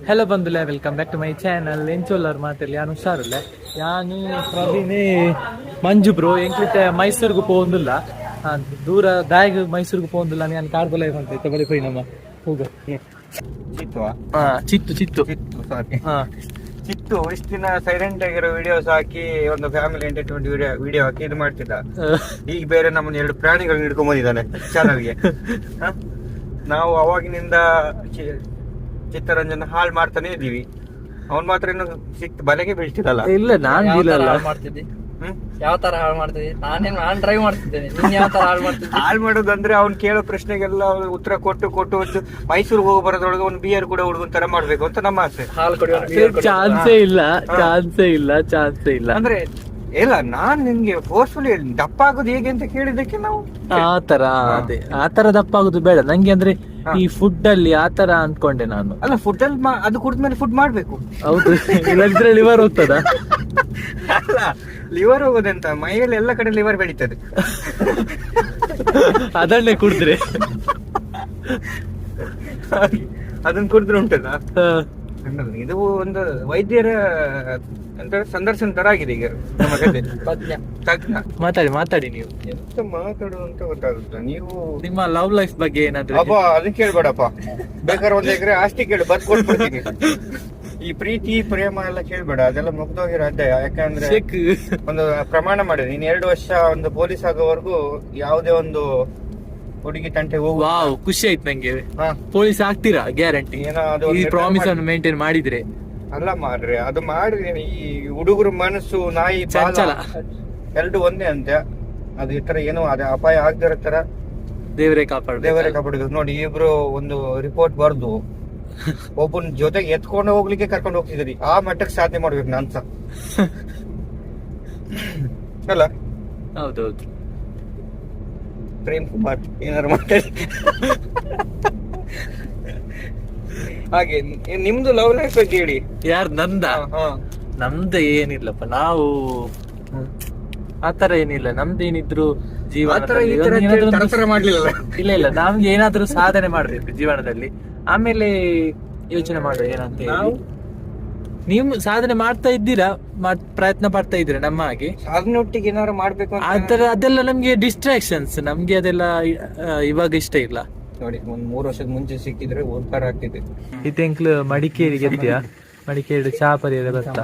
Hello ಬಂಧುಲೆ, welcome back to my channel. ಎಂಚೋಲ್ಲರ್ ಮಾತಲ್ಲಿ ಯಾನು ಹುಷಾರಿಲ್ಲ. ಯಾನು ಪ್ರವೀಣೆ ಮಂಜು ಬ್ರೋ ಎಂಕ್ಲಿತೆ ಮೈಸೂರಿಗೆ ಪೋಂದುಲ್ಲ, ದೂರ ದಾಯಿಗೆ ಮೈಸೂರಿಗೆ ಪೋಂದುಲ್ಲ. ನಾನು ಕಾರ್ಬಲ ಅಂತ ಬಳಿ ಪೋಯಿ ನಮ್ಮ ಹೋಗ ಚಿತ್ತು ಚಿತ್ತು ಸಾರಿ ಚಿತ್ತು ಇಷ್ಟು ದಿನ ಸೈಲೆಂಟ್ ಆಗಿರೋ ವಿಡಿಯೋಸ್ ಹಾಕಿ ಒಂದು ಫ್ಯಾಮಿಲಿ ಎಂಟರ್ಟೈನ್ಮೆಂಟ್ ವಿಡಿಯೋ ಹಾಕಿ ಇದು ಮಾಡ್ತಿದ್ದ. ಈಗ ಬೇರೆ ನಮ್ಮನ್ನ 2 ಪ್ರಾಣಿಗಳನ್ನ ಹಿಡ್ಕೊಂಡ್ ಬಂದಿದ್ದಾನೆ ಚಾನಲ್ಗೆ. ನಾವು ಅವಾಗಿನಿಂದ ಚಿತ್ತರಂಜನ್ ಹಾಳು ಮಾಡ್ತಾನೆ ಇದೀವಿ. ಅವ್ನ್ ಮಾತ್ರ ಇನ್ನು ಬಲೆಗೆ ಬೀಳ್ತಿರಲ್ಲ. ಇಲ್ಲ, ನಾನು ಮಾಡ್ತಿದ್ದೆ. ಯಾವ ತರ ಹಾಳು ಮಾಡ್ತಿದ್ದೆ? ನಾನ್ ಡ್ರೈವ್ ಮಾಡ್ತಿದ್ದೇನೆ. ಯಾವ ತರ ಹಾಳು ಮಾಡ್ತಿದ್ದೆ? ಹಾಳು ಮಾಡೋದಂದ್ರೆ ಅವ್ನ್ ಕೇಳೋ ಪ್ರಶ್ನೆಗೆಲ್ಲ ಉತ್ತರ ಕೊಟ್ಟು ಒಂದು ಮೈಸೂರಿಗೆ ಹೋಗಿ ಬರೋದ್ರೊಳಗೆ ಒಂದು ಬಿಯರ್ ಕೂಡ ಹುಡುಗನ್ ತರ ಮಾಡ್ಬೇಕು ಅಂತ ನಮ್ಮ ಆಸೆ. ಹಾಲು ಕುಡಿಯೋ ಚಾನ್ಸೇ ಇಲ್ಲ. ಅಂದ್ರೆ ಇಲ್ಲ, ನಾನ್ ನಿನ್ಗೆ ಫೋರ್ಸ್ಫುಲಿ ದಪ್ಪ ಆಗೋದು ಹೇಗೆ ಅಂತ ಕೇಳಿದಕ್ಕೆ ನಾವು ಆತರ ದಪ್ಪ ಆಗುದು ಬೇಡ ನಂಗೆ. ಅಂದ್ರೆ ಈ ಫುಡ್ ಅಲ್ಲಿ ಆತರ ಅನ್ಕೊಂಡೆ ನಾನು. ಅಲ್ಲ, ಫುಡ್ ಅಲ್ಲಿ ಅದು ಕುಡಿದ್ಮೇಲೆ ಫುಡ್ ಮಾಡ್ಬೇಕು. ಹೌದು, ಇಲ್ಲದ್ರೆ ಲಿವರ್ ಹೋಗ್ತದ? ಅಲ್ಲ, ಲಿವರ್ ಹೋಗೋದಂತ ಮೈಯಲ್ಲಿ ಎಲ್ಲ ಕಡೆ ಲಿವರ್ ಬೆಳೀತದೆ. ಅದನ್ನೇ ಕುಡಿದ್ರೆ ಅದನ್ನ ಕುಡಿದ್ರೆ ಉಂಟದ. ಇದು ಒಂದು ವೈದ್ಯರ ಅಂತ ಸಂದರ್ಶನ ತರ ಆಗಿದೆ ಈಗ ನಮ್ಮ ಕತೆ. ತಜ್ಞ ಮಾತಾಡಿ ನೀವು ಎಂತ ಮಾತಾಡು ಅಂತ ಗೊತ್ತಾಗುತ್ತ. ನೀವು ನಿಮ್ಮ ಲವ್ ಲೈಫ್ ಬಗ್ಗೆ ಏನಾದ್ರು? ಅಬ್ಬಾ, ಅದನ್ನ ಕೇಳ್ಬೇಡಪ್ಪ. ಬೇಕಾದ್ರೆ 1 ಎಕರೆ ಆಸ್ತಿ ಕೇಳಿ ಬರ್ಕೊಟ್ಬಿಡ್ತೀನಿ. ಈ ಪ್ರೀತಿ ಪ್ರೇಮ ಎಲ್ಲ ಕೇಳ್ಬೇಡ, ಅದೆಲ್ಲ ಮುಗ್ದೋಗಿರೋ ಅಧ್ಯಾಯ. ಯಾಕಂದ್ರೆ ಒಂದು ಪ್ರಮಾಣ ಮಾಡಿದೆ, ನೀನ್ 2 ವರ್ಷ ಒಂದು ಪೊಲೀಸ್ ಆಗೋವರೆಗೂ ಯಾವುದೇ ಒಂದು ಹುಡುಗಿ ತಂಟೆ ಹೋಗುವ. ಖುಷಿ ಆಯ್ತು ನಂಗೆ. ಪೊಲೀಸ್ ಆಗ್ತೀರಾ ಗ್ಯಾರಂಟಿ? ಈ ಪ್ರಾಮಿಸ್ ಅನ್ನು ಮೇಂಟೈನ್ ಮಾಡಿದ್ರೆ. ಅಲ್ಲ ಮಾರ್ರೆ, ಅದು ಮಾಡಿದ್ರೆ ಈ ಹುಡುಗರು ಮನಸ್ಸು ನಾಯಿ ಚಂಚಲ 2 ಒಂದೇ ಅಂತೆ. ಅದು ಈ ತರ ಏನೋ ಅದೇ ಅಪಾಯ ಆಗದಿರೋ ತರ ದೇವರೇ ಕಾಪಾಡಬೇಕು. ನೋಡಿ, ಇಬ್ರು ಒಂದು ರಿಪೋರ್ಟ್ ಬರ್ದು ಒಬ್ಬನ ಜೊತೆಗೆ ಎತ್ಕೊಂಡು ಹೋಗ್ಲಿಕ್ಕೆ ಕರ್ಕೊಂಡು ಹೋಗ್ತಿದ್ರಿ. ಆ ಮಟ್ಟಕ್ಕೆ ಸಾಧನೆ ಮಾಡ್ಬೇಕು ನಾನ್ಸ. ಅಲ್ಲ? ಹೌದೌದು. ಪ್ರೇಮ್ ಕುಮಾರ್ ಏನಾರು ಮಾತಾಡಿ. ಹಾಗೆ ನಿಮ್ದು ಲವ್ ಲೈಫ್ ಬಗ್ಗೆ ಹೇಳಿ. ಯಾರು ನಂದ? ನಮ್ದು ಏನಿಲ್ಲಪ್ಪ, ನಾವು ಆತರ ಏನಿಲ್ಲ. ನಮ್ದೇನಿದ್ರು ಜೀವನ ಮಾಡ್ಲಿಲ್ಲ. ಇಲ್ಲ, ನಮ್ಗೆ ಏನಾದ್ರು ಸಾಧನೆ ಮಾಡ್ಬೇಕು ಜೀವನದಲ್ಲಿ, ಆಮೇಲೆ ಯೋಚನೆ ಮಾಡುವ ಏನಂತ ಹೇಳಿ. ನೀವು ಸಾಧನೆ ಮಾಡ್ತಾ ಇದ್ದೀರಾ, ಪ್ರಯತ್ನ ಪಡ್ತಾ ಇದ್ದೀರಾ ನಮ್ಮ ಹಾಗೆ. ಸಾಧನೆ ಒಟ್ಟಿಗೆ ಏನಾದ್ರು ಮಾಡ್ಬೇಕು ಅದೆಲ್ಲ ನಮ್ಗೆ ಡಿಸ್ಟ್ರಾಕ್ಷನ್ಸ್. ನಮ್ಗೆ ಅದೆಲ್ಲ ಇವಾಗ ಇಷ್ಟ ಇಲ್ಲ. ನೋಡಿ, 3 ವರ್ಷದ ಮುಂಚೆ ಸಿಕ್ಕಿದ್ರೆ ಓದ್ತಾರ ಆಗ್ತಿದೆ. ಇತೆಂಕ್ಲು ಮಡಿಕೇರಿ ಗೆದ್ದಿಯಾ? ಮಡಿಕೇರಿ ಚಾಪರಿ ಬರ್ತಾ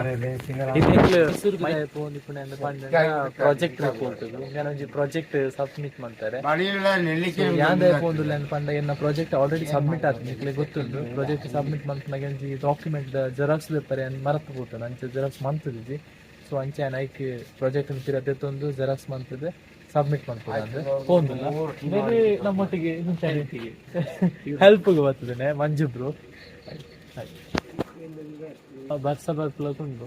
ಪ್ರಾಜೆಕ್ಟ್ ಪ್ರಾಜೆಕ್ಟ್ ಸಬ್ಮಿಟ್ ಮಾಡ್ತಾರೆ. ಪಂಡ ಎನ್ನ ಪ್ರಾಜೆಕ್ಟ್ ಆಲ್ರೆಡಿ ಸಬ್ಮಿಟ್ ಆದ್ಮೇಲೆ ಗೊತ್ತುಂಟು. ಪ್ರಾಜೆಕ್ಟ್ ಸಬ್ಮಿಟ್ ಮಾಡ್ಕೊಂಡಾಗ ಡಾಕ್ಯುಮೆಂಟ್ ಜೆರಾಕ್ಸ್ ಪೇಪರ್ ಮರತು ಹೋಗ್ತದೆ. ಅಂಚೆ ಜೆರಾಕ್ಸ್ ಮಂತದಿಜಿ. ಸೊ ಅಂಚೆ ನೈಕ್ ಪ್ರಾಜೆಕ್ಟ್ ತಿರದೆತ್ತೊಂದು ಜೆರಾಕ್ಸ್ ಮಂತದೆ ಸಬ್ಮಿಟ್ ಮಾಡ್ತದೆ. ಅಂದ್ರೆ ಪೋಂದುಲ್ಲ ಬೇರೆ ನಮ್ಮೊಟ್ಟಿಗೆ ಹೆಲ್ಪ್ ಬರ್ತದೆ ಮಂಜು ಬ್ರೋ. ಬರ್ಸ ಬರ್ಪುಂಡು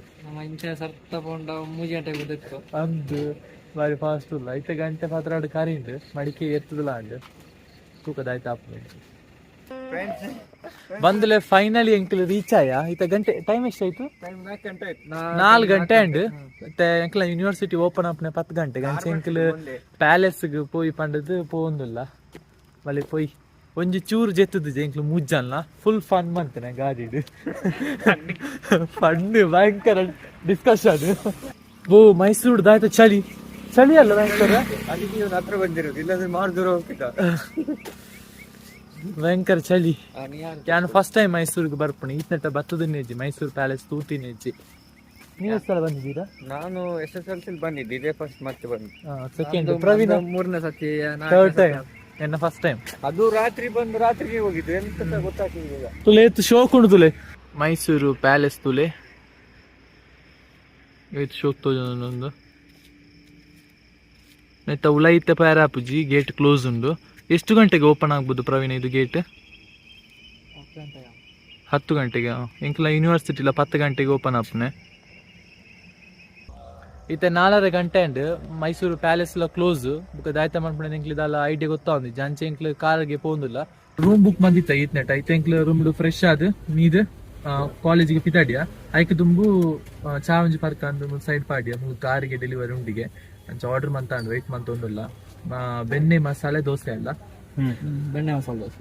ಅಂದು ಬಾರಿ ಫಾಸ್ಟ್ ಇಲ್ಲ. 5 ಗಂಟೆ 14 ಕರಿಂಡು ಮಡಿಕೆ ಎತ್ತದಿಲ್ಲ ಅಂಡ್ ತೂಕದಾಯ್ತು ಆಪುಂಡು. ಬಂದ್ಲೆ ಫೈನಲಿ ಎಂಕ್ಲು ರೀಚ್ ಆಯ. ಗಂಟೆ ಟೈಮ್ ಎಷ್ಟಾಯ್ತು? 4 ಗಂಟೆ ಅಂಡ್ ಎಂಕ್ಲ ಯೂನಿವರ್ಸಿಟಿ ಓಪನ್ ಆಪ್ನೆ 10 ಗಂಟೆಗೆ. ಅಂಚೆ ಎಂಕ್ಲು ಪ್ಯಾಲೇಸ್ಗೆ ಪೋಯಿ ಪಂಡದು ಪೋಂದುಲ್ಲ. ಮಲ್ಲಿ ಪೋಯಿ ಒಂಜಿ ಚೂರು ಜೆತ್ತದ ಎಂಕ್ಲು ಮುಜ್ಜಲ್ಲ. ಫುಲ್ ಫನ್ ಮಾಡ್ತೇನೆ ಗಾಡಿಡು. ಫನ್ ಭಯಂಕರ ಡಿಸ್ಕಷನ್. ಮೈಸೂರು ದಾಯ್ತು. ಚಳಿ ಅಲ್ಲ ಭಯಂಕರ. ಅದಕ್ಕೆ ಇವನು ಹತ್ರ ಬಂದಿರೋದು, ಇಲ್ಲಾಂದ್ರೆ ಮಾಡಿದ್ರು ಭಯಂಕರ ಚಳಿ. ನಾನು ಫಸ್ಟ್ ಟೈಮ್ ಮೈಸೂರಿಗೆ ಬರ್ಪಣೆ. ಈತನಟ ಬತ್ತದನ್ನೇಜಿ ಮೈಸೂರು ಪ್ಯಾಲೇಸ್ ತೂತಿನೇಜಿ. ನೀವು ಎಷ್ಟು ಬಂದಿದ್ದೀರಾ? ನಾನು SSLC ಬಂದಿದ್ದೆ, ಇದೇ ಫಸ್ಟ್ ಮತ್ತೆ ಬಂದು. ಸೆಕೆಂಡ್. ಪ್ರವೀಣ 3ನೇ ಸತಿ. Third time. ಎನ್ನ ಫಸ್ಟ್ ಟೈಮ್. ಅದು ರಾತ್ರಿ ಬಂದು ರಾತ್ರಿಗೆ ಹೋಗಿದ್ದು, ಎಂತ ಗೊತ್ತಾಗ್ತಿಲ್ಲ. ತುಲೆ ಶೋಕ್ ಉಂಡು ತುಲೆ ಮೈಸೂರು ಪ್ಯಾಲೇಸ್ ತುಲೆ ಶೋಕ್ ತೋಜೊಂದು ನೆತ್ತ ಉಲೈತೆ ಪ್ಯಾರಾಪುಜಿ. ಗೇಟ್ ಕ್ಲೋಸ್ ಉಂಡು. ಎಷ್ಟು ಗಂಟೆಗೆ ಓಪನ್ ಆಗ್ಬೋದು ಪ್ರವೀಣ ಇದು ಗೇಟ್? 10 ಗಂಟೆಗೆ. ಎಂಕ್ಲ ಯೂನಿವರ್ಸಿಟಿಲ 10 ಗಂಟೆಗೆ ಓಪನ್ ಆಪ್ನೆ. ಇತ್ತೆ 4 ಗಂಟೆ and Mysuru palace close. Book ದಾಯ್ತ ಮಾಡ್ಬಿಡ ಎಂಕ್ಲಿದಲ್ಲ ಐಡಿಯಾ ಗೊತ್ತಾಂದಿ. ಜಂಚೆ ಎಂಕ್ಲು ಕಾರ್ಗೆ ಪೋಂದಿಲ್ಲ. ರೂಮ್ ಬುಕ್ ಬಂದಿತ್ತ ಈತ್ನೆಟ. ಐತೆ ರೂಮ್ ಫ್ರೆಶ್ ಆದ್ ಮೀದ್ ಕಾಲೇಜಿಗೆ ಪಿತಾಡಿಯ ಐಕ್ ತುಂಬು ಚಾವಂಜಿ ಪರ್ಕ ಅಂದ್ ಸೈಡ್ ಪಾಡಿಯ ಕಾರಿಗೆ ಡೆಲಿವರಿ ಉಂಡಿಗೆ ಅಂಚ ಆರ್ಡರ್ ಮಂತಾಂಡ್ ವೆಯ್ಟ್ ಮಂತೊಂದುಲ್ಲ. ಬೆಣ್ಣೆ ಮಸಾಲೆ ದೋಸೆ ಅಲ್ಲ? ಬೆಣ್ಣೆ ಮಸಾಲೆ ದೋಸೆ.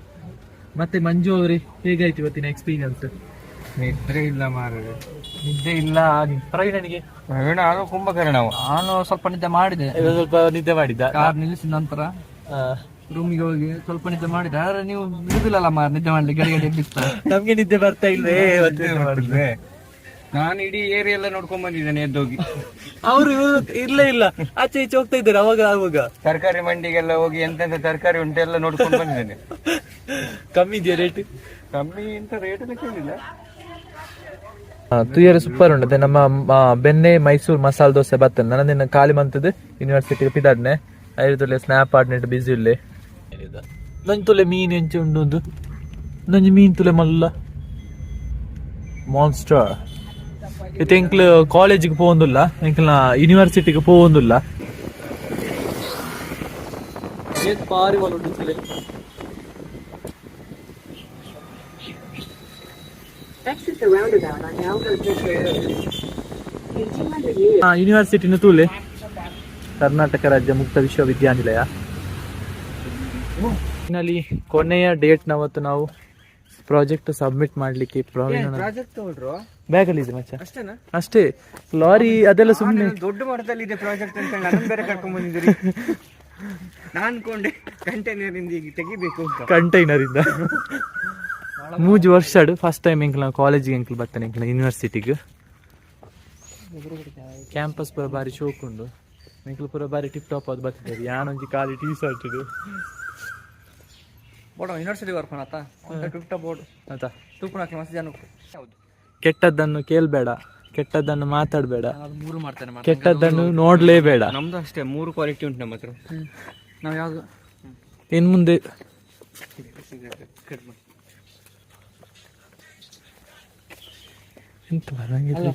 ಮತ್ತೆ ಮಂಜು ಅವರೇ, ಹೇಗಾಯ್ತು ಇವತ್ತಿನ ಎಕ್ಸ್ಪೀರಿಯನ್ಸ್? ನಿದ್ರೆ ಇಲ್ಲ ಮಾರ್ರೆ. ನಿದ್ದೆ ಇಲ್ಲ ಪ್ರವೀಣನಿಗೆ. ನಾನು ಕುಂಭಕರ್ಣ. ನಾನು ಸ್ವಲ್ಪ ನಿದ್ದೆ ಮಾಡಿದೆ, ಸ್ವಲ್ಪ ನಿದ್ದೆ ಮಾಡಿದ್ದ. ಕಾರ್ ನಿಲ್ಲಿಸಿದ ನಂತರ ರೂಮಿಗೆ ಹೋಗಿ ಸ್ವಲ್ಪ ನಿದ್ದೆ ಮಾಡಿದೆ. ಆದ್ರೆ ನೀವು ಬಿಡುದಿಲ್ಲಲ್ಲ ಮಾರ್ ನಿದ್ದೆ ಮಾಡ್ಲಿಕ್ಕೆ, ಗಡಿ ಗಡಿ ಎಬ್ಬಿಸ್ತಾ. ನಮ್ಗೆ ನಿದ್ದೆ ಬರ್ತಾ ಇಲ್ವೇ? ಮಾಡಿದ್ವಿ. ನಾನು ಇಡೀ ಏರಿಯಾ ಎಲ್ಲ ನೋಡ್ಕೊಂಡ್ ಬಂದಿದ್ದೇನೆ ಎದ್ದೋಗಿ. ಅವರು ಇಲ್ಲ ಆಚೆ ಈಚೆ ಹೋಗ್ತಾ ಇದ್ದಾರೆ ಅವಾಗ. ತರಕಾರಿ ಮಂಡಿಗೆಲ್ಲ ಹೋಗಿ ಎಂತೆಂತ ತರಕಾರಿ ಉಂಟೆಲ್ಲ ನೋಡ್ಕೊಂಡು ಬಂದಿದ್ದೇನೆ. ಕಮ್ಮಿ ಇದೆಯಾ ರೇಟ್? ಕಮ್ಮಿ ಅಂತ ರೇಟ್ ಎಲ್ಲ ಕೇಳಿಲ್ಲ. ತುಯರ ಸೂಪರ್ ಉಂಟದೆ ನಮ್ಮ ಬೆನ್ನೆ ಮೈಸೂರು ಮಸಾಲ ದೋಸೆ ಬರ್ತದೆ. ನನ್ನದಿನ ಖಾಲಿ ಮಂತದ್ದು ಯೂನಿವರ್ಸಿಟಿ ಪಿದಾಡ್ನೆ ಐದು ಸ್ನ್ಯಾಪ್ ಆಡ್ನೆಟ್ ಬಿಸಿ ಇಲ್ಲೇ ನಂಜು ತುಲೆ ಮೀನು ಎಂಚು ಉಂಡು ನಂಜು ಮೀನು ತುಲೆ ಮಲ್ಲ ಮಾನ್ಸ್ಟರ್. ಇದು ಎಂಕ್ಲು ಕಾಲೇಜಿಗೆ ಪೋವಂದಿಲ್ಲ, ಎಂಕ್ಲ ಯೂನಿವರ್ಸಿಟಿಗೆ ಪೋವಂದಿಲ್ಲ. ಪಾರಿ ಉಂಟು ತುಲೆ. ಯೂನಿವರ್ಸಿಟಿನ ತೂಲೆ ಕರ್ನಾಟಕ ರಾಜ್ಯ ಮುಕ್ತ ವಿಶ್ವವಿದ್ಯಾನಿಲಯ. ಇಲ್ಲಿ ಕೊನೆಯ ಡೇಟ್ ನವತ್ತು ನಾವು ಪ್ರಾಜೆಕ್ಟ್ ಸಬ್ಮಿಟ್ ಮಾಡ್ಲಿಕ್ಕೆ ಪ್ರಾಜೆಕ್ಟ್ ಬ್ಯಾಗಲ್ಲಿ ಇದೆ ಮಚ್ಚ. ಅಷ್ಟೇನಾ? ಅಷ್ಟೇ. ಲಾರಿ ಅದೆಲ್ಲ ಸುಮ್ಮನೆ ದೊಡ್ಡ ಮಟ್ಟದಲ್ಲಿ ಇದೆ ಪ್ರಾಜೆಕ್ಟ್ ಅಂತ ನಾನು ಬೇರೆ ಕರ್ಕೊಂಡ್ ಬಂದಿದ್ದೀರಿ. ನಾನು ಅನ್ಕೊಂಡೆ ಕಂಟೈನರ್ ಇಂದ ಈಗ ತೆಗಿಬೇಕು ಅಂತ. ಕಂಟೈನರ್ ಇಂದ 3 ವರ್ಷ ಫಸ್ಟ್ ಟೈಮ್ ಎಂಕ್ಲ ಕಾಲೇಜಿಗೆ ಎಂಕ್ಲು ಬರ್ತಾನೆ ಎಂಕ್ಲ ಯೂನಿವರ್ಸಿಟಿಗೆ. ಕ್ಯಾಂಪಸ್ ಪೂರ ಬಾರಿ ಶೋಕ್ ಉಂಡು, ಎಂಕ್ಲು ಪೂರ ಬಾರಿ ಟಿಪ್ ಟಾಪ್ ಅದು ಬರ್ತಿದ್ದಾರೆ. ಯಾನೊಂಜಿ ಖಾಲಿ ಟೀ ಶರ್ಟ್ ಯೂನಿವರ್ಸಿಟಿ ಬರ್ಪಣ ಟಿಪ್ ಬೋರ್ಡ್ ಆಯ್ತಾ. ತೂಪುಣಕ್ಕೆ ಮಸ್ತ್ ಜನ. ಹೌದು, ಕೆಟ್ಟದ್ದನ್ನು ಕೇಳಬೇಡ, ಕೆಟ್ಟದ್ದನ್ನು ಮಾತಾಡಬೇಡ, ಮೂರು ಮಾಡ್ತೇನೆ, ಕೆಟ್ಟದ್ದನ್ನು ನೋಡ್ಲೇಬೇಡ. ನಮ್ದು ಅಷ್ಟೇ 3 ಕ್ವಾಲಿಟಿ ಉಂಟು ನಮ್ಮ ಹತ್ರ. ನಾವು ಯಾವ್ದು ಇನ್ ಮುಂದೆ ಎಂತ ಬರಂಗಿಲ್ಲ.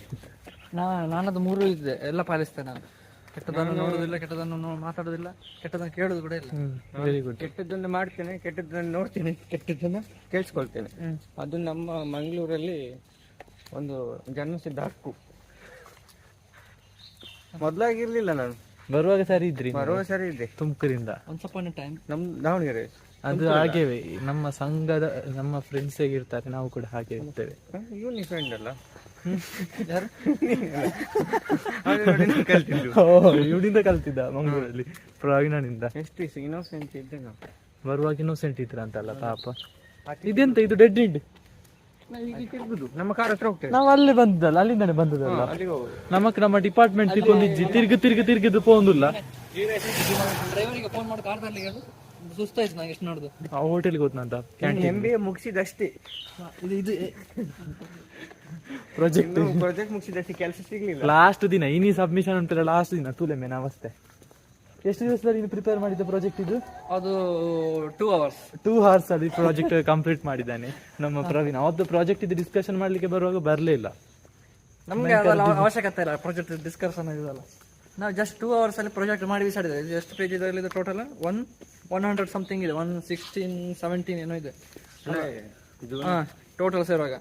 ನಾನದು 3 ಇದೆ ಎಲ್ಲ ಪಾಲಿಸ್ತೇನೆ ನಾನು. ಕೆಟ್ಟದನ್ನು ನೋಡುದಿಲ್ಲ, ಕೆಟ್ಟದನ್ನು ಮಾತಾಡುದಿಲ್ಲ, ಕೆಟ್ಟದನ್ನು ಕೇಳುದು ಕೂಡ ಇಲ್ಲ. Very good. ಕೆಟ್ಟದ್ದನ್ನು ಮಾಡ್ತೇನೆ, ಕೆಟ್ಟದ್ದನ್ನು ನೋಡ್ತೇನೆ, ಕೆಟ್ಟದ್ದನ್ನು ಕೇಳಿಸ್ಕೊಳ್ತೇನೆ. ಅದು ನಮ್ಮ ಮಂಗಳೂರಲ್ಲಿ ಒಂದು ಜನ್ಮಸಿದ್ಧ ಹಕ್ಕು. ಮೊದ್ಲಾಗಿರ್ಲಿಲ್ಲ, ನಾನು ಬರುವಾಗ ಸರಿ ಇದ್ರಿ, ಬರುವ ಸರಿ ಇದೆ. ತುಮಕೂರಿಂದ ಒಂದು ಸ್ವಲ್ಪ ಟೈಮ್ ನಮ್ ದಾವಣಗೆರೆ ಅದು ಹಾಗೇವೆ. ನಮ್ಮ ಸಂಘದ ನಮ್ಮ ಫ್ರೆಂಡ್ಸ್ ಹೇಗಿರ್ತಾರೆ ನಾವು ಕೂಡ ಹಾಗೆ ಇರ್ತೇವೆ. ಇವನಿ ಫ್ರೆಂಡ್ ಅಲ್ಲ, ಇವನಿಂದ ಕಲ್ತಿದ್ದ ಮಂಗಳೂರಲ್ಲಿ ಪ್ರವೀಣನಿಂದ. ಎಷ್ಟು ಇನ್ನೋಸೆಂಟ್ ಇದ್ದೆ ನಾವು. ಬರುವಾಗ ಇನ್ನೋಸೆಂಟ್ ಇದ್ರ ಅಂತಲ್ಲ ಪಾಪ. ಇದೆಂತ ಇದು ಡೆಡ್ ಎಂಡ್? ನಮ್ಮ ಕಾರ್ ಹತ್ರ ಹೋಗ್ತೇವೆ ನಾವು. ಅಲ್ಲೇ ಬಂದಲ್ಲ, ಅಲ್ಲಿಂದಾನೆ ಬಂದದಲ್ಲ. ನಮ್ಮ ಡಿಪಾರ್ಟ್ಮೆಂಟ್ ತಿಳ್ಕೊಂಡಿದ್ದಿ ತಿರ್ಗಿದು ಪೋಂದಿಲ್ಲ. ಡ್ರೈವರಿಗೆ ಫೋನ್ ಮಾಡಿ ಕಾರ್ ತರಲಿಕ್ಕೆ ಸುಸ್ತಾಯ್ತು ನಂಗೆ ಎಷ್ಟು ನೋಡುದು. ಆ ಹೋಟೆಲ್ಗೆ ಹೋದ್ನಂತ. MBA ಮುಗಿಸಿದಷ್ಟೇ ಇದು ಪ್ರಾಜೆಕ್ಟ್ ಮುಗಿಸಿದಷ್ಟೇ, ಕೆಲಸ ಸಿಗ್ಲಿಲ್ಲ. ಲಾಸ್ಟ್ ದಿನ ಇನಿ ಸಬ್ಮಿಷನ್ ಉಂಟಲ್ಲ, ಲಾಸ್ಟ್ ದಿನ ತೂಲೆ ಮೇನ ಅವಸ್ಥೆ. ಎಷ್ಟು ದಿವಸದಲ್ಲಿ ಪ್ರಿಪೇರ್ ಮಾಡಿದ ಪ್ರಾಜೆಕ್ಟ್ ಇದು? ಅದು 2 hours 2 hours ಅಲ್ಲಿ ಪ್ರಾಜೆಕ್ಟ್ ಕಂಪ್ಲೀಟ್ ಮಾಡಿದ್ದಾನೆ ನಮ್ಮ ಪ್ರವೀಣ್. ಅವತ್ತು ಪ್ರಾಜೆಕ್ಟ್ ಇದು ಡಿಸ್ಕಷನ್ ಮಾಡ್ಲಿಕ್ಕೆ ಬರುವಾಗ ಬರಲೇ ಇಲ್ಲ. ನಮ್ಗೆ ಅವಶ್ಯಕತೆ ಇಲ್ಲ ಪ್ರಾಜೆಕ್ಟ್ ಡಿಸ್ಕಷನ್ ಇದಲ್ಲ. ನಾವು ಜಸ್ಟ್ 2 hours ಅಲ್ಲಿ ಪ್ರಾಜೆಕ್ಟ್ ಮಾಡಿ ಬಿಸಾಡಿದ್ದೇವೆ. ಇದು ಎಷ್ಟು ಪೇಜ್ ಇದೆ ಟೋಟಲ್? 100 ಸಮಥಿಂಗ್ ಇದೆ, 116-17 ಏನೋ ಇದೆ ಟೋಟಲ್ ಸೇರುವಾಗ.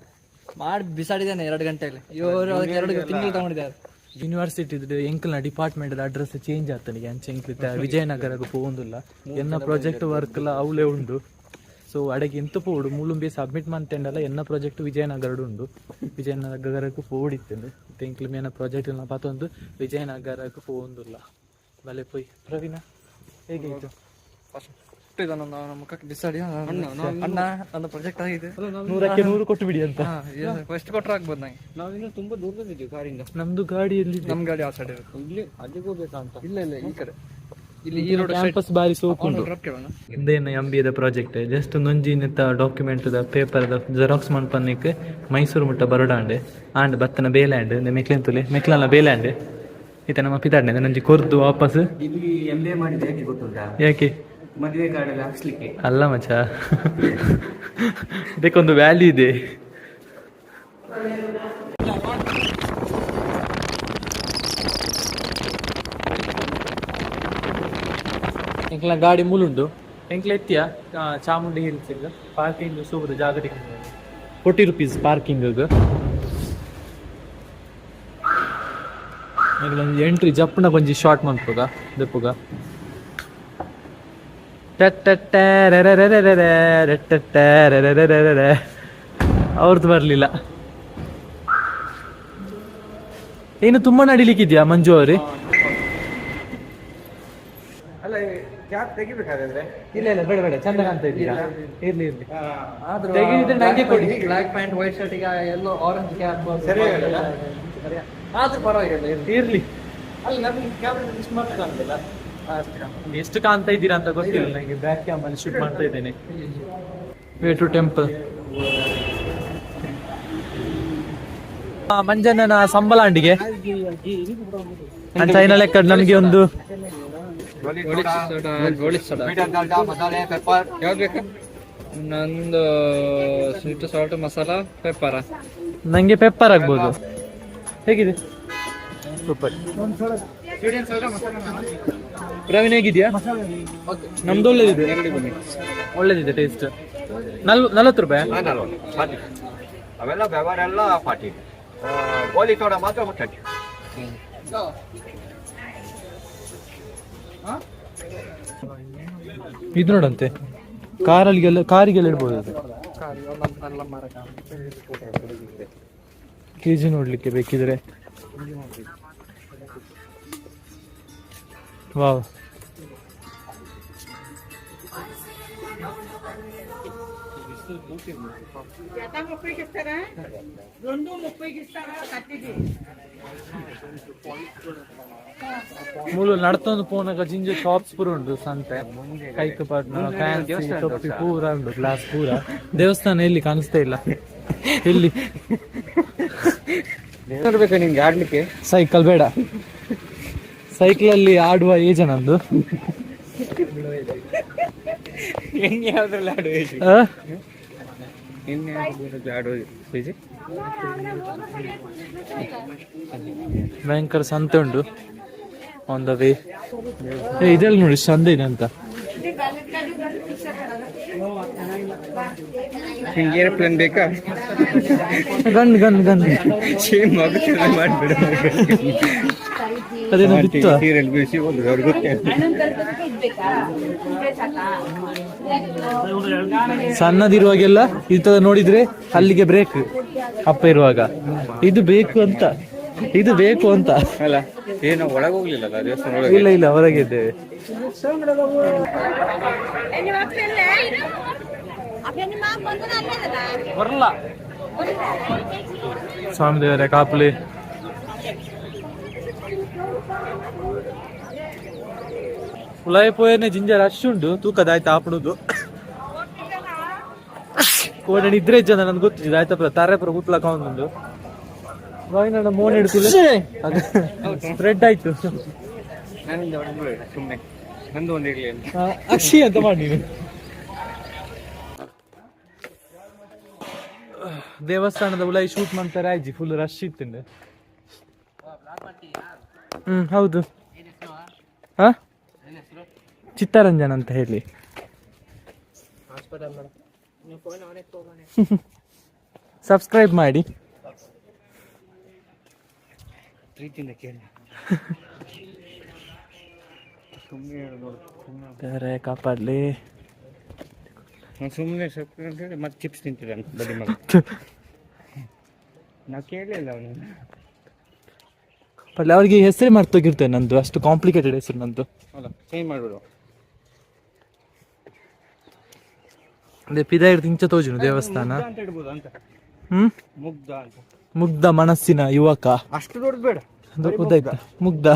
ಮಾಡಿ ಬಿಸಾಡಿದ್ದೇನೆ 2 ಗಂಟೆಯಲ್ಲಿ. ಇವರು ಅದಕ್ಕೆ 2 ತಿಂಗಳು ತಗೊಂಡಿದ್ದಾರೆ. ಯೂನಿವರ್ಸಿಟಿ ಎಂಕಲ್ನ ಡಿಪಾರ್ಟ್ಮೆಂಟ್ ಅಡ್ರೆಸ್ ಚೇಂಜ್ ಆಗ್ತಾನೆ. ಎಂಕ್ಲಿತ ವಿಜಯನಗರಕ್ಕೆ ಪೋವಂದಿಲ್ಲ. ಎನ್ನ ಪ್ರಾಜೆಕ್ಟ್ ವರ್ಕ್ ಎಲ್ಲ ಅವಳೇ ಉಂಡು. ಸೊ ಅಡಗೆ ಎಂತ ಪೋಡು ಮುಳುಂಬಿ ಸಬ್ಮಿಟ್ ಮಾಡ್ತೇಂಡಲ್ಲ. ಎನ್ನ ಪ್ರಾಜೆಕ್ಟ್ ವಿಜಯನಗರ ಉಂಡು. ವಿಜಯನಗರಕ್ಕೆ ಪೋಡಿತ್ತೇನೆ ಎಂಕ್ಲು ಮೇನ ಪ್ರಾಜೆಕ್ಟ್ ಎಲ್ಲ ಪಾತೊಂದು ವಿಜಯನಗರಕ್ಕೆ ಪೋವಂದಿಲ್ಲ. ಬಲೆ ಪೋಯ್ ಪ್ರವೀಣ ಹೇಗೆ ನಮ್ಮ ಮುಖಕ್ಕೆ ಬಿಸಾಡಿ ಅಣ್ಣ ನನ್ನ ಪ್ರಾಜೆಕ್ಟ್ ಆಗಿದೆ 100ಕ್ಕೆ 100 ಕೊಟ್ಟು ಬಿಡಿ ಅಂತ. ಎಷ್ಟು ಕೊಟ್ಟರೆ ಆಗ್ಬೋದು ನಂಗೆ. ನಾವಿನ್ನು ತುಂಬಾ ದೂರದಿದ್ದೀವಿ ಕಾರಿಂದ. ನಮ್ದು ಗಾಡಿಯಲ್ಲಿ, ನಮ್ ಗಾಡಿ ಆ ಸೈಡ್ ಇಲ್ಲಿ ಅಲ್ಲಿಗೆ ಹೋಗ್ಬೇಕಂತ. ಇಲ್ಲ ಈ ಕಡೆ ಇಲ್ಲಿ ಈ ರೋಡ್ ಕ್ಯಾಂಪಸ್ ಬಾರಿ ಸೋಕುಂಡು. ಇದೇನು MBAದ ಪ್ರಾಜೆಕ್ಟ್ ಜಸ್ಟ್ ನೊಂಜಿನಿತ್ತ ಡಾಕ್ಯುಮೆಂಟ್ ಪೇಪರ್ ಜೆರಾಕ್ಸ್ ಮನ್ಪನ್ನಿಕ್ಕೆ ಮೈಸೂರು ಮುಟ್ಟ ಬರೋಡಾಂಡೆ ಆಂಡ್ ಬತ್ತನ ಬೇಲ್ಯಾಂಡ್ ಮೆಕ್ಲೆಂತುಲೆ ಮೆಕ್ಲನ ಬೇಲ್ಯಾಂಡ್ ಈತ ನಮ್ಮ ಪಿತಾಡ್ನೆ ನೊಂಜಿ ಕೊರ್ದು ವಾಪಸ್. ಇಲ್ಲಿ MBA ಮಾಡಿದ ಯಾಕೆ ಗೊತ್ತುಂಟಾ? ಯಾಕೆ? ಮದುವೆ ಕಾರ್ಡ್ ಹಾಕ್ಸ್ಲಿಕ್ಕೆ ಅಲ್ಲ ಮಚ್ಚ, ಇದಕ್ಕೊಂದು ವ್ಯಾಲ್ಯೂ ಇದೆ. ಎಂಕ್ಲ ಗಾಡಿ ಮೂಲುಂಡು ಎಂಕ್ಲ ಎತ್ತಿಯ ಚಾಮುಂಡಿ ಹಿಲ್ಸ್ ಪಾರ್ಕಿಂಗ್ ಸೂಪರ್ ಜಾಗ 40 rupees ಪಾರ್ಕಿಂಗ್. ಎಂಟ್ರಿ ಜಪ್ಪನ ಕೊಂಚಿ ಶಾರ್ಟ್ ಮನ್ಪುಗ ದೆಪ್ಪುಗ ಅವ್ರದ್ದು ಬರಲಿಲ್ಲ. ಏನು ತುಂಬಾ ನಡಿಲಿಕ್ಕಿದ್ಯಾ ಮಂಜು ಅವ್ರಿ? ಅಲ್ಲ ಕ್ಯಾಪ್ ತೆಗಿಬೇಕಾದ್ರೆ ಇಲ್ಲ ಇಲ್ಲ ಬೇಡ ಬೇಡ, ಚಂದ ಕಾಣ್ತಾ ಇದ್ದೀರಾ. ಇರ್ಲಿ ಇರ್ಲಿ, ಆದ್ರೂ ತೆಗೆದಿದ್ರೆ ನಂಗೆ ಕೊಡಿ. ಬ್ಲಾಕ್ ಪ್ಯಾಂಟ್ ವೈಟ್ ಶರ್ಟಿಗೆ ಎಲ್ಲೋ ಆರೆಂಜ್ ಕ್ಯಾಪ್ ಸರಿ ಆಗಲ್ಲ? ಆದ್ರೂ ಪರವಾಗಿಲ್ಲ ಇರ್ಲಿ. ಅಲ್ಲ ನಮ್ಗೆ ಕ್ಯಾಮ್ರಾ ಮಿಸ್ ಮಾಡ್ತಾನಲ್ಲ. ಎಷ್ಟು ಕಾಣ್ತಾ ಇದ್ದೀರಾ ಅಂತ ಗೊತ್ತಿಲ್ಲ ನನಗೆ, ಬ್ಯಾಕ್ ಕ್ಯಾಮಲ್ಲಿ ಶೂಟ್ ಮಾಡ್ತಾ ಇದ್ದೇನೆ. Way to temple. ಮಂಜಣ್ಣನ ಸಂಬಳಂಡಿಗೆ ಚೈನಾ ಲೆಕ್ಕ ನಮ್ಗೆ ಒಂದು ಯಾವ್ದು ಬೇಕು? ನಂದು ಸ್ವೀಟ್ ಸಾಲ್ಟ್ ಮಸಾಲಾ ಪೆಪ್ಪರ. ನಂಗೆ ಪೆಪ್ಪರ್ ಆಗ್ಬೋದು. ಹೇಗಿದೆ? ಸೂಪರ್. ಪ್ರವೀಣ್ ಹೇಗಿದ್ಯಾ? ನಮ್ದು ಒಳ್ಳೇದಿದೆ, ಒಳ್ಳೇದಿದೆ ಟೇಸ್ಟ್. 40 ರೂಪಾಯಿ. ಅವೆಲ್ಲ ವ್ಯವಹಾರ ಎಲ್ಲ 40. ಗೋಲಿ ಸೋಡಾ ಮಾತ್ರ 30. ಇದು ನೋಡಂತೆ, ಕಾರಿಗೆಲ್ಲ ಇಡ್ಬೋದು ಅದು. ಕೆಜಿ ನೋಡ್ಲಿಕ್ಕೆ ಬೇಕಿದ್ರೆ. ವಾವ್, ಮೂಲು ನಡ್ತೊಂದು ಪೋನಾಗ ಜಿಂಜ ಶಾಪ್ಸ್ ಪೂರ ಉಂಟು ಸಂತೆ. ಕೈಕ್ ಪಟ್ನ ಫ್ಯಾನ್ಸಿ ಟೊಪ್ಪಿ ಪೂರ ಉಂಟು, ಗ್ಲಾಸ್ ಪೂರ. ದೇವಸ್ಥಾನ ಎಲ್ಲಿ ಕಾಣಿಸ್ತಾ ಇಲ್ಲ. ಎಲ್ಲಿ ನೋಡ್ಬೇಕಾ ನಿಮ್ಗೆ ಆಡ್ಲಿಕ್ಕೆ? ಸೈಕಲ್ ಬೇಡ, ಸೈಕಲಲ್ಲಿ ಆಡುವ ಏಜ್ ನಂದು. ಹೆಂಗೆ ಯಾವ್ದ್ರಲ್ಲಿ ಆಡುವ ಭಯಂಕರ ಸಂತೆ ಉಂಟು ಆನ್ ದ ವೇ. ಇದೆಲ್ಲ ನೋಡಿ ಸಂದೆ ಇದೆ ಅಂತ. ಏರೋಪ್ಲೇನ್ ಬೇಕಾ? ಗನ್ ಗನ್ ಗನ್ ಮಾಡ್ಬೇಡ. ಅದೇನೋ ಬಿತ್ತು. ಸಣ್ಣದಿರುವಾಗೆಲ್ಲ ಇಂಥದ ನೋಡಿದ್ರೆ ಅಲ್ಲಿಗೆ ಬ್ರೇಕ್, ಅಪ್ಪ ಇರುವಾಗ ಇದು ಬೇಕು ಅಂತ, ಇದು ಬೇಕು ಅಂತ. ಅಲ್ಲ ಏನೋ ಒಳಗೆ ಹೋಗ್ಲಿಲ್ಲ ದೇವಸ್ಥಾನ? ಇಲ್ಲ ಇಲ್ಲ, ಹೊರಗೆ ಇದ್ದೇವೆ. ಬರಲ್ಲ ಸ್ವಾಮಿ ದೇವರೇ ಕಾಪುಲಿ. ಉಲಾಯಿ ಪೋಯನೆ ಜಿಂಜ ರಶ್ ಉಂಟು, ತೂಕದಾಯ್ತು ಆಪಣದು. ಕೋಣೆ ನಿದ್ರೆ ಜನ ನನ್ಗೆ ಗೊತ್ತಿದೆ ಆಯ್ತಪ್ಪ, ತಾರೆ ಪುರ ಕೂತ್ಲಕ್ಕ ಒಂದು ವಾಯಿನ ಮೋನ್ ಹಿಡ್ತಿಲ್ಲ, ಸ್ಪ್ರೆಡ್ ಆಯ್ತು. ಸುಮ್ಮನೆ ನಂದು ಒಂದು ಇರ್ಲಿ ಅಕ್ಷಿ ಅಂತ ಮಾಡಿ. ದೇವಸ್ಥಾನದ ಉಲಾಯಿ ಶೂಟ್ ಮಾಡ್ತಾರೆ ಆಯ್ಜಿ, ಫುಲ್ ರಶ್ ಇತ್ತು. ಹೌದು. ಹಾ, ಚಿತ್ತರಂಜನ್ ಅಂತ ಹೇಳಿ. ಸಬ್ಸ್ಕ್ರೈಬ್ ಮಾಡಿ. ಪ್ರೀತಿಯಿಂದ ಕೇಳಿ. ಸುಮ್ಮನೆ ಕಾಪಾಡ್ಲಿ. ಸುಮ್ಮನೆ ಅಂತ ಹೇಳಿ ಮತ್ತೆ ಚಿಪ್ಸ್ ತಿಂತಿದ್ದಾನೆ ಬಡಿ ಮಗ. ನಾವು ಕೇಳಲಿಲ್ಲ ಅವನು. ಪಡ್ಲಿ ಅವ್ರಿಗೆ ಹೆಸರೇ ಮರ್ತೋಗಿರ್ತೇನೆ ನಂದು, ಅಷ್ಟು ಕಾಂಪ್ಲಿಕೇಟೆಡ್ ಹೆಸರು ನಂದು. ಅಲ್ಲ ಚೇಂಜ್ ಮಾಡ್ಬಿಡು. ಅದೇ ಪಿದಾಯಿರ್ ತಿಂಚ ತೋಜುನು ದೇವಸ್ಥಾನ. ಮುಗ್ಧ ಅಂತ, ಮುಗ್ಧ ಮನಸ್ಸಿನ ಯುವಕ. ಅಷ್ಟು ದೊಡ್ಡ ಬೇಡ, ಗೊತ್ತಾಯ್ತಾ? ಮುಗ್ಧ.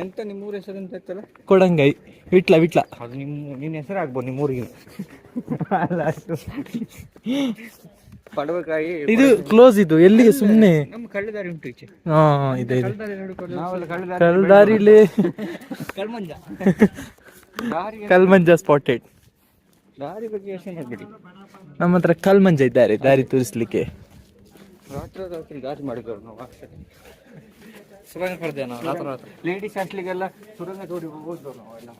ಎಂತ ನಿಮ್ಮೂರ ಹೆಸರು ಅಂತ ಇತ್ತಲ್ಲ? ಕೊಡಂಗೈ. ವಿಟ್ಲ ವಿಟ್ಲ. ಅದು ನಿನ್ನ ಹೆಸರು ಆಗ್ಬೋದು ನಿಮ್ಮೂರಿಗೆ. ಅಲ್ಲ ಅಷ್ಟು ಪಡವಕಾಯಿ ಇದು ಕ್ಲೋಸ್, ಇದು ಎಲ್ಲಿಗೆ ಸುಮ್ಮನೆ ನಮ್ಮ ಕಳ್ಳದಾರಿ ಉಂಟು ಈಚೆ. ಹಾ ಇದೆ ಇದೆ. ನಾವೆಲ್ಲ ಕಲ್ದಾರಿಲಿ ಕಲ್ಮಂಜ ಕಲ್ಮಂಜ ಸ್ಪಾಟೆಡ್. ದಾರಿ ಬಗ್ಗೆ ಯೋಚನೆ ಮಾಡ್ಬಿಡಿ. ನಮ್ಮ ಹತ್ರ ಕಲ್ಮಂಜ ಇದ್ದಾರೆ ದಾರಿ ತೋರಿಸ್ಲಿಕ್ಕೆ. ರಾತ್ರಿ ದಾರಿ ಮಾಡಿದ್ರು ನಾವು. ಸುರಂಗ ಪಡೆದೆ ನಾವು ರಾತ್ರಿ. ಲೇಡೀಸ್ ಹಾಸ್ಟ್ಲಿಗೆಲ್ಲ ಸುರಂಗ ತೋಡಿ ಹೋದ್ರು ನಾವೆಲ್ಲ.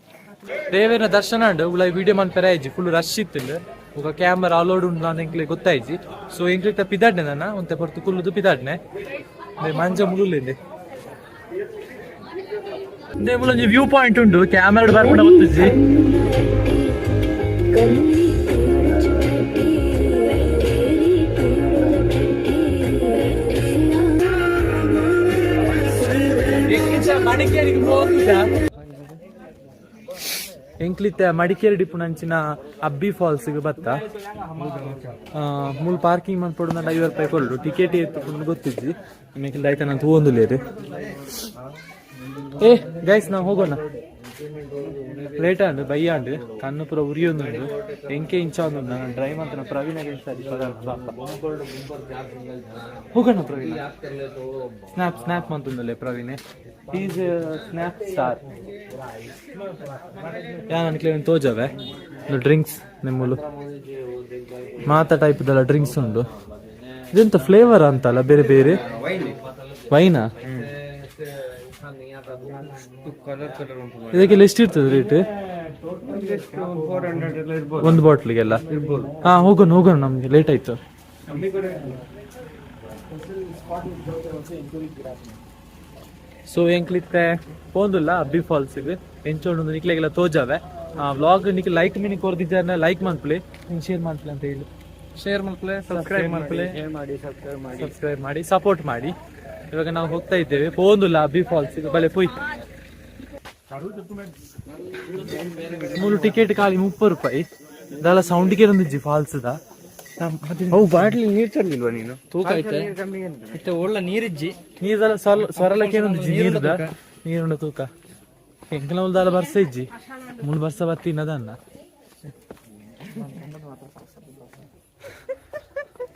ದೇವೇನ ದರ್ಶನ ಉಂಡು ಉಲಾಯಿ ವಿಡಿಯೋ ಮಾಡ್ತಾರೆ ಆಯ್ಜಿ, ಫುಲ್ ರಶ್ ಇತ್ತು. ఒక ಕ್ಯಾಮರಾ ಅಲೋಡ್ ಉಂಟು ನಾನು ಎಂಕ್ಲೆ ಗೊತ್ತಾಯ್ಜಿ. ಸೊ ಎಂಕ್ಲೆ ಪಿದಾಡ್ನೆ ನಾನು ಒಂತೆ ಹೊರತು ಕುಲ್ಲುದು ಪಿದಾಡ್ನೆ ಮಂಜ ಮುಳುಲಿಂದೆ ಒಂಜಿ ವ್ಯೂ ಪಾಯಿಂಟ್ ಉಂಟು, ಕ್ಯಾಮರಾ ಬರ್ಕೊಂಡು ಬರ್ತುಜಿ. ಮಡಿಕೇರಿಗೆ ಎಂಕ್ಲಿತ್ತೆ ಮಡಿಕೇರಿ ಡಿಪ್ಪುನಂಚಿನ ಅಬ್ಬಿ ಫಾಲ್ಸ್ಗೆ ಬತ್ತ ಮೂಲ ಪಾರ್ಕಿಂಗ್ ಮಾಡ್ಕೊಡು ನಾನು 50 ರೂಪಾಯಿ ಕೊಡು ಟಿಕೆಟ್ ಎತ್ತು ಗೊತ್ತಿದ್ದಿ ನಿಮಗೆ ಆಯ್ತಾ ನಾನು ತಗೊಂಡುಲೇರಿ ಏ ಗೈಸ್ ನಾವು ಹೋಗೋಣ ಲೇಟ್ ಆಂಡು ಬಯ್ಯಾಂಡು ಕಣ್ಣು ಪೂರ ಉರಿಯೊಂದು ಎಂಕೆ ಇಂಚ ಒಂದು ನಾನು ಡ್ರೈವ್ ಅಂತ ಪ್ರವೀಣ ಹೋಗೋಣ ಪ್ರವೀಣ ಸ್ನ್ಯಾಪ್ ಮಂತಂದಲ್ಲೇ ಪ್ರವೀಣೆ ಈಸ್ ಸ್ನ್ಯಾಪ್ ಸ್ಟಾರ್ ಯಾನ್ ಅನ್ಕ್ಲೇ ತೋಜವೆ ಡ್ರಿಂಕ್ಸ್ ನಿಮ್ಮಲು ಮಾತಾ ಟೈಪ್ದಲ್ಲ ಡ್ರಿಂಕ್ಸ್ ಉಂಡು ಇದೆಂತ ಫ್ಲೇವರ್ ಅಂತಲ್ಲ ಬೇರೆ ಬೇರೆ ವೈನಾ ಇದಕ್ಕೆಲ್ಲ ಎಷ್ಟಿರ್ತದೆ ರೇಟ್ ಒಂದು ಬಾಟ್ಲಿಗೆಲ್ಲ ಹಾ ಹೋಗೋಣ ನಮ್ಗೆ ಲೇಟ್ ಆಯ್ತು ಸೊ ಎಂಕ್ಲಿತ್ತೆ ಪೋಂದುಲ್ಲ ಅಬ್ಬಿ ಫಾಲ್ಸ್ಗೆ ಎಂಚೋಂಡು ನಿಕ್ಲೆಗೆಲ್ಲ ತೋಜಾವೆ ವ್ಲಾಗ್ ನಿಕ್ಕೆ ಲೈಕ್ ಮಿನಿ ಕೊರ್ದಿದ್ದಾರ ಲೈಕ್ ಮಾಡ್ಪ್ಲೆ ಶೇರ್ ಮಾಡ್ಪ್ಲೆ ಅಂತ ಹೇಳಿ ಶೇರ್ ಮಾಡ್ಪ್ಲೆ ಸಬ್ಸ್ಕ್ರೈಬ್ ಮಾಡಿ ಸಪೋರ್ಟ್ ಮಾಡಿ ಇವಾಗ ನಾವು ಹೋಗ್ತಾ ಇದ್ದೇವೆ ಪೋಂದುಲ್ಲ ಅಬ್ಬಿ ಫಾಲ್ಸ್ಗೆ ಬಲೆ ಪೋಯ್ ಮೂರು ಟಿಕೆಟ್ ಖಾಲಿ 30 ರೂಪಾಯಿ ಇದೆಲ್ಲ ಸೌಂಡಿಗೆ ಒಂದಿಜ್ಜಿ ಫಾಲ್ಸ್ದ ಬಾಟ್ಲಿ ನೀರ್ ತರ್ಲಿಲ್ವಾ ನೀನು ತೂಕ ಐತೆ ಒಳ್ಳೆ ನೀರಿಜ್ಜಿ ನೀರ್ದಲ್ಲ ಸ್ವರಲಕ್ಕೆ ಒಂದಿಜ್ಜಿ ನೀರುಂಡ ತೂಕ ಎಂಕಲ ಉಲ್ದಾಲ ಬರ್ಸ ಇಜ್ಜಿ ಮೂರು ಬರ್ಸ ಬರ್ತೀನದನ್ನ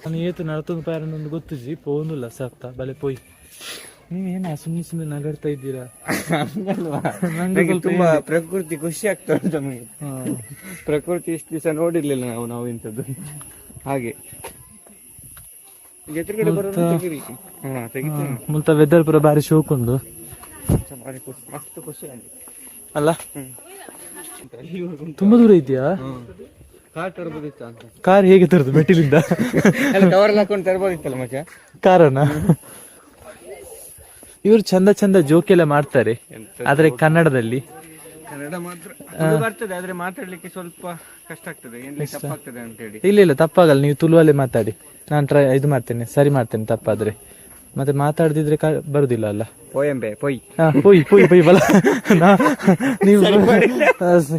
ನಾನು ಏತು ನಡತೊಂದು ಪಾರೊಂದು ಗೊತ್ತಿಜ್ಜಿ ಪೋಂದುಲ್ಲ ಸಪ್ತ ಬಲೆ ಪೋಯ್ ನೀವೇನ ಸುಮ್ಮನೆ ನಗಾಡ್ತಾ ಇದ್ದೀರಾ ನಂಗೆ ತುಂಬಾ ಪ್ರಕೃತಿ ಖುಷಿ ಆಗ್ತಾ ಉಂಟು ನಮಗೆ ಪ್ರಕೃತಿ ಇಷ್ಟು ದಿವಸ ನೋಡಿರ್ಲಿಲ್ಲ ನಾವು ಇಂಥದ್ದು ಹಾಗೆ ಎದುರುಗಡೆ ಮುಲ್ತ ವೆದರ್ ಪೂರ ಬಾರಿ ಶೋಕ್ ಉಂಡು ಮಸ್ತ್ ಖುಷಿ ಆಗಿದೆ ಅಲ್ಲ ತುಂಬಾ ದೂರ ಇದೆಯಾ ಕಾರ್ ತರ್ಬೋದಿತ್ತ ಅಂತ ಕಾರ್ ಹೇಗೆ ತರದು ಮೆಟ್ಟಿಲಿಂದ ಕವರ್ ಹಾಕೊಂಡು ತರ್ಬೋದಿತ್ತಲ್ಲ ಮಚ್ಚ ಕಾರಣ ಇವರು ಚಂದ ಜೋಕೆಲ್ಲ ಮಾಡ್ತಾರೆ ಆದ್ರೆ ಕನ್ನಡದಲ್ಲಿ ಕನ್ನಡ ಮಾತ್ರ ಬರ್ತದೆ ಆದ್ರೆ ಮಾತಾಡ್ಲಿಕ್ಕೆ ಸ್ವಲ್ಪ ಕಷ್ಟ ಆಗ್ತದೆ ಏನ್ಲಿ ತಪ್ಪಾಗ್ತದೆ ಅಂತ ಹೇಳಿ ಇಲ್ಲ ತಪ್ಪಾಗಲ್ಲ ನೀವು ತುಳುವಲ್ಲೇ ಮಾತಾಡಿ ನಾನು ಇದು ಮಾಡ್ತೇನೆ ಸರಿ ಮಾಡ್ತೇನೆ ತಪ್ಪಾದ್ರೆ ಮತ್ತೆ ಮಾತಾಡದಿದ್ರೆ ಬರುದಿಲ್ಲ ಅಲ್ಲ ಪೊಯ್ ಬಲ ನೀವು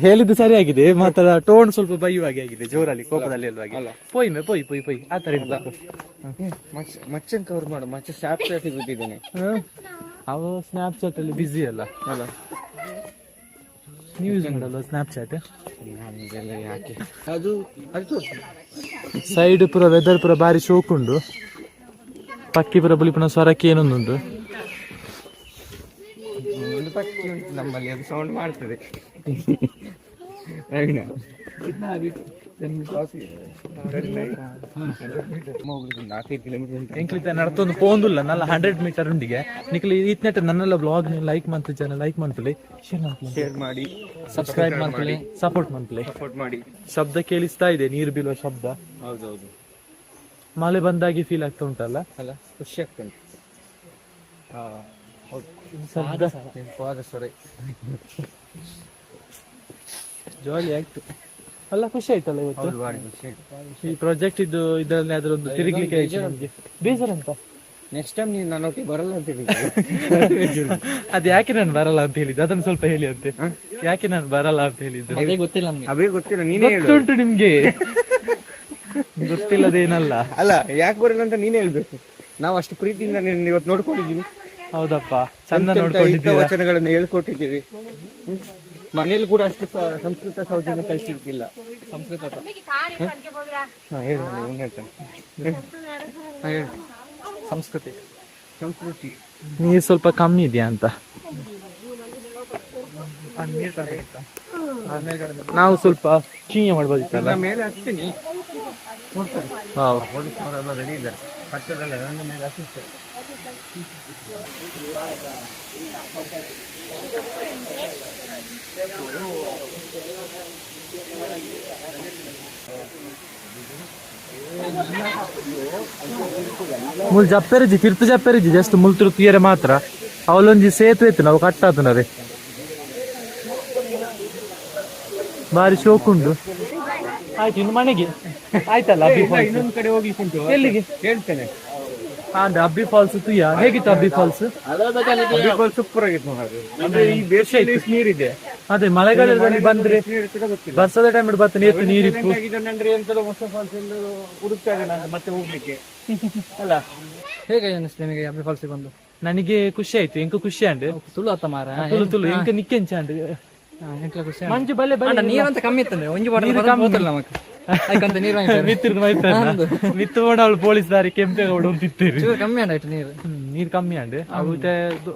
ಹೇಳಿದ್ದು ಸರಿಯಾಗಿದೆ ಮಾತಾಡ ಟೋನ್ ಸ್ವಲ್ಪ ಬೈಯುವಾಗೆ ಆಗಿದೆ ಜೋರಲ್ಲಿ ಕೋಪದಲ್ಲಿ ಅಲ್ವಾಗಿ ಪೊಯ್ ಆತರ ಮಚ್ಚನ್ ಕವರ್ ಮಾಡು ಮಚ್ಚ ಸ್ನ್ಯಾಪ್ ಚಾಟ್ ಬಿಟ್ಟಿದ್ದೇನೆ ಅವ ಸ್ನ್ಯಾಪ್ ಚಾಟ್ ಅಲ್ಲಿ ಬಿಸಿ ಅಲ್ಲ ನೀವು ಯೂಸ್ ಮಾಡಲ್ಲ ಸ್ನ್ಯಾಪ್ ಚಾಟ್ ಅದು ಸೈಡ್ ಪುರ ವೆದರ್ ಪುರ ಬಾರಿ ಶೋಕ್ ಉಂಡು ಪಕ್ಕಿ ಪುರ ಬುಲಿಪುನ ಸ್ವರಕ್ಕೆ ಏನೊಂದುಂಟು ಒಂದು ಪಕ್ಕಿ ಉಂಟು ನಮ್ಮಲ್ಲಿ ಅದು ಸೌಂಡ್ ಮಾಡ್ತದೆ ಎಂಕ್ಲಿತ ನಡ್ತೊಂದು ಪೋಂದುಲ್ಲ ನಲ್ಲ 100 ಮೀಟರ್ ಉಂಡಿಗೆ ನಿಕ್ಲಿ ಈತ್ನೆಟ್ ನನ್ನೆಲ್ಲ ಬ್ಲಾಗ್ ಲೈಕ್ ಮಾಡ್ತೀವಿ ಜನ ಲೈಕ್ ಮಾಡ್ಕೊಳ್ಳಿ ಶೇರ್ ಮಾಡಿ ಸಬ್ಸ್ಕ್ರೈಬ್ ಮಾಡ್ಕೊಳ್ಳಿ ಸಪೋರ್ಟ್ ಮಾಡಿ ಶಬ್ದ ಕೇಳಿಸ್ತಾ ಇದೆ ನೀರು ಬೀಳುವ ಶಬ್ದ ಹೌದೌದು ಮಳೆ ಬಂದಾಗಿ ಫೀಲ್ ಆಗ್ತಾ ಉಂಟಲ್ಲ ಅಲ್ಲ ಖುಷಿ ಆಗ್ತುಂಟು ಜಾಲಿ ಆಯ್ತು ಅಲ್ಲ ಖುಷಿ ಆಯ್ತಲ್ಲ ಇವತ್ತು ಈ ಪ್ರಾಜೆಕ್ಟ್ ಇದರಲ್ಲಿ ಅದ್ರೊಂದು ತಿರುಗ್ಲಿಕ್ಕೆ ನಮ್ಗೆ ಬೇಸರ ಅಂತ ನೆಕ್ಸ್ಟ್ ಟೈಮ್ ನೀವು ನನ್ನೊಟ್ಟಿಗೆ ಬರಲ್ಲ ಅಂತ ಹೇಳಿ ಅದ್ ಯಾಕೆ ನಾನು ಬರಲ್ಲ ಅಂತ ಹೇಳಿದ್ದು ಅದನ್ನ ಸ್ವಲ್ಪ ಹೇಳಿ ಅಂತೆ ಯಾಕೆ ನಾನು ಬರಲ್ಲ ಅಂತ ಹೇಳಿದ್ದು ಅದೇ ಗೊತ್ತಿಲ್ಲ ನಮ್ಗೆ ಅವೇ ಗೊತ್ತಿಲ್ಲ ನೀನೇ ಗೊತ್ತುಂಟು ನಿಮ್ಗೆ ಗೊತ್ತಿಲ್ಲದೇನಲ್ಲ ಅಲ್ಲ ಯಾಕೆ ಬರಲ್ಲ ಅಂತ ನೀನೇ ಹೇಳ್ಬೇಕು ನಾವು ಅಷ್ಟು ಪ್ರೀತಿಯಿಂದ ಇವತ್ತು ನೋಡ್ಕೊಂಡಿದ್ದೀವಿ ಹೌದಪ್ಪ ಚಂದ ನೋಡ್ಕೊಂಡಿದ್ದೀವಿ ವಚನಗಳನ್ನು ಹೇಳ್ಕೊಟ್ಟಿದ್ದೀವಿ ಮನೇಲಿ ಕೂಡ ಅಷ್ಟು ಸಂಸ್ಕೃತ ಸೌಜನ್ಯ ಕಲಿಸಿರ್ತಿಲ್ಲ ಸಂಸ್ಕೃತ ಸಂಸ್ಕೃತಿ ನೀರು ಸ್ವಲ್ಪ ಕಮ್ಮಿ ಇದೆಯಾ ಅಂತ ನಾವು ಸ್ವಲ್ಪ ಚೀಯ ಮಾಡ್ಬೋದಿತ್ತಲ್ಲ ಮೇಲೆ ಹಚ್ತೀನಿ ಪೊಲೀಸ್ನವರೆಲ್ಲ ರೆಡಿ ಇದ್ದಾರೆ ಪಕ್ಕದಲ್ಲೇ ನನ್ನ ಮೇಲೆ ಹಚ್ಚಿಸ್ತಾರೆ ಮುಲ್ ಜಪ್ಪೆರಿಜಿ ತಿರ್ತು ಜಪ್ಪೆರಿಜಿ ಜಸ್ಟ್ ಮುಲ್ ತಿರುತ್ತಿಯರೆ ಮಾತ್ರ ಅವಲೊಂಜಿ ಸೇತುವೆ ಇತ್ತು ನಾವು ಕಟ್ಟಾತನರೆ ಬಾರಿ ಶೋಕ್ ಉಂಟು ಆಯ್ತು ಇನ್ನು ಮನೆಗೆ ಆಯ್ತಲ್ಲ ಇನ್ನೊಂದು ಕಡೆ ಹೋಗ್ಲಿಕ್ಕೆ ಉಂಟು ಎಲ್ಲಿಗೆ ಹೇಳ್ತೇನೆ ಅಬ್ಬಿ ಫಾಲ್ಸ್ ತುಯ್ಯ ಹೇಗಿತ್ತು ಅಬ್ಬಿ ಫಾಲ್ಸ್? ಸೂಪರ್ ಆಗಿತ್ತು ಮಾರ್ರೆ. ಅಂದ್ರೆ ಈ ಬೇಸಿಗೆಯಲ್ಲಿ ನೀರಿದೆ. ಅದೇ ಮಳೆಗಾಲದಲ್ಲಿ ಬಂದ್ರೆ ಬರ್ಸದ ಟೈಮ್ ಬರ್ತದೆ ನೀರಿತ್ತು. ಅಂದ್ರೆ ಎಂತದ ಹೊಸ ಫಾಲ್ಸ್ ಎಂದು ಹುಡುಕ್ತಾ ಇದ್ದೇನೆ ನಾನು ಮತ್ತೆ ಹೋಗ್ಲಿಕ್ಕೆ ಅಲ್ಲ. ಹೇಗೆ ಅನಿಸ್ತು ನಿಮಗೆ ಅಬ್ಬಿ ಫಾಲ್ಸಿಗೆ ಬಂದು? ನನಗೆ ಖುಷಿ ಆಯ್ತು, ಎಂಕ ಖುಷಿ ಅಂಡ್ ತುಳು ಅತ್ತ ಮಾರ ತುಳು ಎಂಕ ನಿಕ್ಕೆಂಚ ಅಂಡ್ ಖುಷಿ. ಮಂಜು ಬಲ್ಲೆ ಬಲ್ಲೆ ನೀರಂತ ಕಮ್ಮಿ ಇತ್ತಂದ್ರೆ ಒಂಜಿ ಬಾಟಲ್ ಬರೋದಿಲ್ಲ ನಮಗೆ. ಯಾಕಂತ ನೀರು ಮಿತ್ತು ಅವಳು ಪೊಲೀಸ್ ದಾರಿ ಕೆಂಪೆ ತಿತ್ತೇರಿ ಕಮ್ಮಿ ಆಯ್ತು ನೀರು. ನೀರ್ ಕಮ್ಮಿ ಅಂಡ್ ಅವತ್ತೆ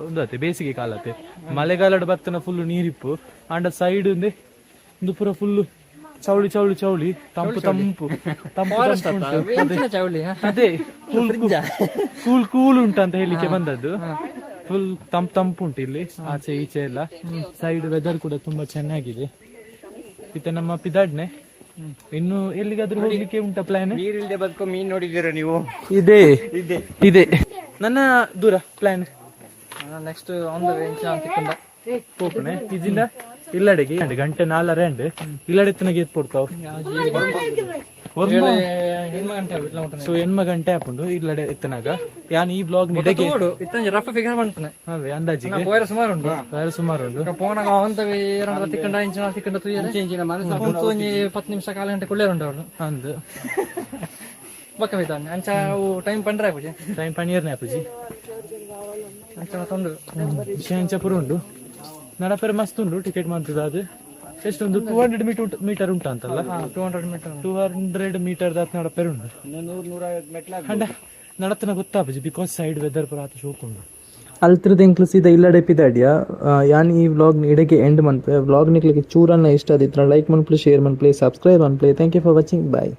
ಒಂದು ಬೇಸಿಗೆ ಕಾಲತ್ತೆ. ಮಳೆಗಾಲದ ಬತ್ತನ ಫುಲ್ ನೀರಿಪ್ಪು ಅಂಡ ಸೈಡ್ ಒಂದು ಪೂರ ಫುಲ್ ಚೌಳಿ ಚೌಳಿ ಚೌಳಿ ತಂಪು ತಂಪು ತಂಪು ಚೌಳಿ. ಅದೇ ಕೂಲ್ ಕೂಲ್ ಉಂಟು ಅಂತ ಹೇಳಿಕ್ಕೆ ಬಂದದ್ದು. ಫುಲ್ ತಂಪು ಉಂಟು ಇಲ್ಲಿ ಆಚೆ ಈಚೆ ಎಲ್ಲ. ಸೈಡ್ ವೆದರ್ ಕೂಡ ತುಂಬಾ ಚೆನ್ನಾಗಿದೆ. ಮತ್ತೆ ನಮ್ಮ ಪಿದಾಡ್ನೆ ಇನ್ನು ಎಲ್ಲಿಗಾದ್ರೂ ಹೋಗ್ಲಿಕ್ಕೆ ಉಂಟಾ ಪ್ಲಾನ್? ನೀರಿಲ್ಲದೆ ಬದುಕೋ ಮೀನ್ ನೋಡಿದ್ದೀರಾ ನೀವು? ಇದೆ ಇದೆ ಇದೆ ನನ್ನ ದೂರ plan. Next on the way ಅಂತಿಕೊಂಡ ಹೋಗ್ನೆ ಇದಿಂದ ಇಲ್ಲಡೆಗೆ ಗಂಟೆ 4 ಇಲ್ಲಡೆತ್ತನಗೆ ಎತ್ ಕೊಡ್ತಾವ್. ಸೊ ಎಣ್ಮ ಗಂಟೆ ಹಾಕೊಂಡು ಇಲ್ಲಡೆ ಎತ್ತನಾಗ ಯಾನ್ ಈ ಬ್ಲಾಗ್ ನಿಡೆಗೆ ರಫ್ ಫಿಗರ್ ಮಾಡ್ತಾನೆ. ಅದೇ ಅಂದಾಜಿಗೆ ಸುಮಾರು ಉಂಟು ಸುಮಾರು ಉಂಟು. ಪೋನಾಗ ಅವಂತವೇ 2 ತಿಕ್ಕಂಡ ಇಂಚಿನ ತಿಕ್ಕಂಡ ತುಯ್ಯ ಮನಸ್ಸು 10 ನಿಮಿಷ ಕಾಲ ಗಂಟೆ ಕುಳ್ಳೇ ಉಂಟು ಅವಳು ಅಂದು ಬಕ್ಕ ಬಿದ್ದಾನೆ ಅಂಚ ಟೈಮ್ ಪಂಡ್ರೆ ಆಪುಜಿ ಟೈಮ್ ಪಣಿಯರ್ನೆ ಆಪುಜಿ ಅಂಚ ಮತ್ತೊಂದು ವಿಷಯ ಅಂಚ ಪುರ ಉಂಡು. ನಡಪೆರೆ ಮಸ್ತ್ ಉಂಡು. ಟಿಕೆಟ್ ಮಾಡ್ತದ ಅದು ಎಷ್ಟೊಂದು 200 ಮೀಟರ್ ಉಂಟು ಅಂತಲ್ಲ? 200 ಮೀಟರ್ ದಾತ್ ನಡಪೆರೆ ಉಂಡು. 100-150 ಮೆಟ್ಲ ಅಂಡ ನಡತನ ಗೊತ್ತಾಪುಜಿ ಬಿಕಾಸ್ ಸೈಡ್ ವೆದರ್ ಪುರ ಆತ ಶೋಕುಂಡು. ಅಲ್ತಿರದ ಎಂಕ್ಲು ಸೀದಾ ಇಲ್ಲಡೆ ಪಿದಾಡಿಯ ಯಾನ್ ಈ ವ್ಲಾಗ್ ಇಡೆಗೆ ಎಂಡ್ ಮನ್ಪೆ. ವ್ಲಾಗ್ ನಿಕ್ಲಿಕ್ಕೆ ಚೂರನ್ನ ಇಷ್ಟ ಆದಿತ್ರ ಲೈಕ್ ಮನ್ಪ್ಲೆ, ಶೇರ್ ಮನ್ಪ್ಲೆ, ಸಬ್ಸ್ಕ್ರೈಬ್ ಮನ್ಪ್ಲೆ. Thank you for watching. Bye.